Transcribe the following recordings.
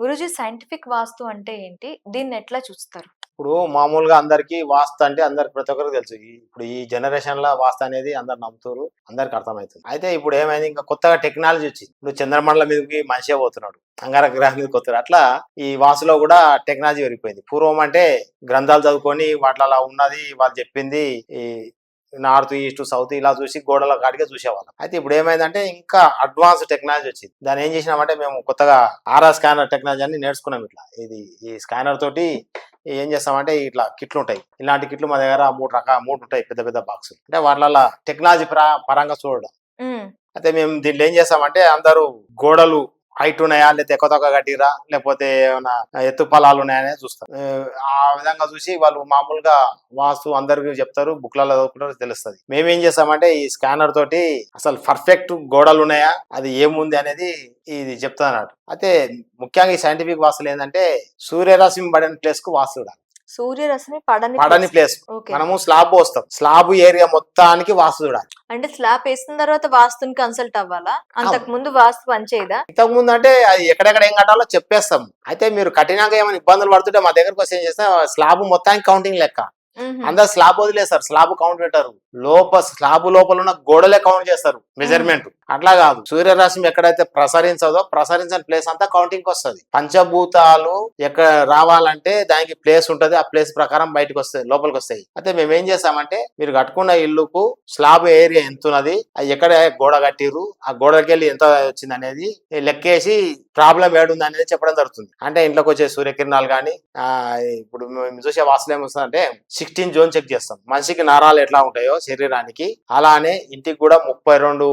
Guruji scientific వాస్తు అంటే ఏంటి? దీన్నెట్లా చూస్తారు? ఇప్పుడు మామూలుగా అందరికి వాస్తు అంటే అందరికి ప్రతి ఒక్కరికి తెలుసు. ఇప్పుడు ఈ జనరేషన్ లో వాస్తు అనేది అందరు నమ్ముతారు, అందరికి అర్థమవుతుంది. అయితే ఇప్పుడు ఏమైంది, ఇంకా కొత్తగా టెక్నాలజీ వచ్చింది. ఇప్పుడు చంద్రమండలం మీదకి మనిషే పోతున్నాడు, అంగారక గ్రహం మీదకి వస్తారు. అట్లా ఈ వాస్తులో కూడా టెక్నాలజీ పెరిగిపోయింది. పూర్వం అంటే గ్రంథాలు చదువుకొని వాటిలో ఉన్నది వాళ్ళు చెప్పింది ఈ నార్త్ ఈస్ట్ సౌత్ ఇలా చూసి గోడల కాడిగా చూసేవాళ్ళం. అయితే ఇప్పుడు ఏమైందంటే ఇంకా అడ్వాన్స్ టెక్నాలజీ వచ్చింది. దాన్ని ఏం చేసినామంటే మేము కొత్తగా ఆర్ఆర్ స్కానర్ టెక్నాలజీ అని నేర్చుకున్నాం. ఇట్లా ఈ స్కానర్ తోటి ఏం చేస్తామంటే ఇట్లా కిట్లు ఉంటాయి. ఇలాంటి కిట్లు మా దగ్గర మూడు ఉంటాయి, పెద్ద పెద్ద బాక్సులు. అంటే వాళ్ళ టెక్నాలజీ పరంగా చూడడం. హ్మ్. అయితే మేము దీంట్లో ఏం చేస్తామంటే అందరూ గోడలు హైట్ ఉన్నాయా, లేకపోతే ఎక్కువ తక్కువ కట్టిరా, లేకపోతే ఏమైనా ఎత్తు పొలాలు ఉన్నాయనే చూస్తారు. ఆ విధంగా చూసి వాళ్ళు మామూలుగా వాస్తు అందరికి చెప్తారు, బుక్లలో చదువుకుంటారు, తెలుస్తుంది. మేమేం చేస్తామంటే ఈ స్కానర్ తోటి అసలు పర్ఫెక్ట్ గోడలు ఉన్నాయా, అది ఏముంది అనేది ఇది చెప్తానన్నట్టు. అయితే ముఖ్యంగా ఈ సైంటిఫిక్ వాస్తులు ఏంటంటే సూర్యరశ్మి పడిన ప్లేస్ కు వాస్తు చూడాలి. సూర్యరశ్మి పడని ప్లేస్ ఓకే. మనము స్లాబ్ పోస్తాం, స్లాబ్ ఏరియా మొత్తానికి వాస్తు చూడాలి. అంటే స్లాబ్ వేసిన తర్వాత వాస్తుని కన్సల్ట్ అవ్వాలా? అంతకు ముందు వాస్తు పనిచేయదా? ఇంతకు ముందు అంటే అది ఎక్కడెక్కడ ఏం కట్టాలో చెప్పేస్తాం. అయితే మీరు కట్టినాక ఏమైనా ఇబ్బందులు పడుతుంటే మా దగ్గరకు వస్తే ఏం చేస్తాం, స్లాబ్ మొత్తానికి కౌంటింగ్ లెక్క. అందరు స్లాబ్ వదిలేస్తారు, స్లాబ్ కౌంట్ పెట్టారు. స్లాబ్ లోపల ఉన్న గోడలే కౌంట్ చేస్తారు మెజర్మెంట్. అట్లా కాదు, సూర్యరశ్మి ఎక్కడైతే ప్రసరించదో ప్రసరించిన ప్లేస్ అంతా కౌంటింగ్ వస్తుంది. పంచభూతాలు ఎక్కడ రావాలంటే దానికి ప్లేస్ ఉంటది, ఆ ప్లేస్ ప్రకారం బయటకు వస్తాయి, లోపలికి వస్తాయి. అయితే మేము ఏం చేస్తామంటే మీరు కట్టుకున్న ఇల్లుకు స్లాబ్ ఏరియా ఎంత ఉన్నది, అది ఎక్కడ గోడ కట్టిరు, ఆ గోడకి వెళ్ళి ఎంత వచ్చింది అనేది లెక్కేసి ప్రాబ్లం ఏడుంది అనేది చెప్పడం జరుగుతుంది. అంటే ఇంట్లోకి వచ్చే సూర్యకిరణాలు కానీ ఇప్పుడు మేము చూసే వాస్తులు ఏమొస్తుందంటే 16 జోన్ చెక్ చేస్తాం. మనిషికి నరాలు ఎట్లా ఉంటాయో శరీరానికి, అలానే ఇంటికి కూడా 32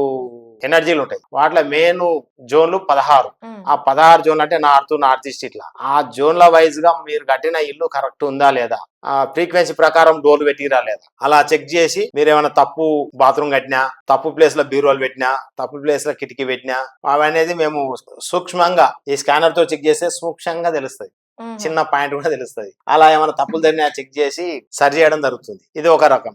ఎనర్జీలు ఉంటాయి. వాటిలో మెయిన్ జోన్లు 16. ఆ 16 జోన్లు అంటే నార్త్ ఈస్ట్ ఇట్లా ఆ జోన్ల వైజ్ గా మీరు కట్టిన ఇల్లు కరెక్ట్ ఉందా లేదా, ఆ ఫ్రీక్వెన్సీ ప్రకారం డోర్లు పెట్టిరా లేదా అలా చెక్ చేసి మీరు ఏమైనా తప్పు బాత్రూమ్ కట్టినా, తప్పు ప్లేస్ లో బీరోలు పెట్టినా, తప్పు ప్లేస్ లో కిటికీ పెట్టినా అవనేది మేము సూక్ష్మంగా ఈ స్కానర్ తో చెక్ చేస్తే సూక్ష్మంగా తెలుస్తుంది. చిన్న పాయింట్ కూడా తెలుస్తుంది. అలా ఏమైనా తప్పులు జరిగినా చెక్ చేసి సరి చేయడం జరుగుతుంది. ఇది ఒక రకం.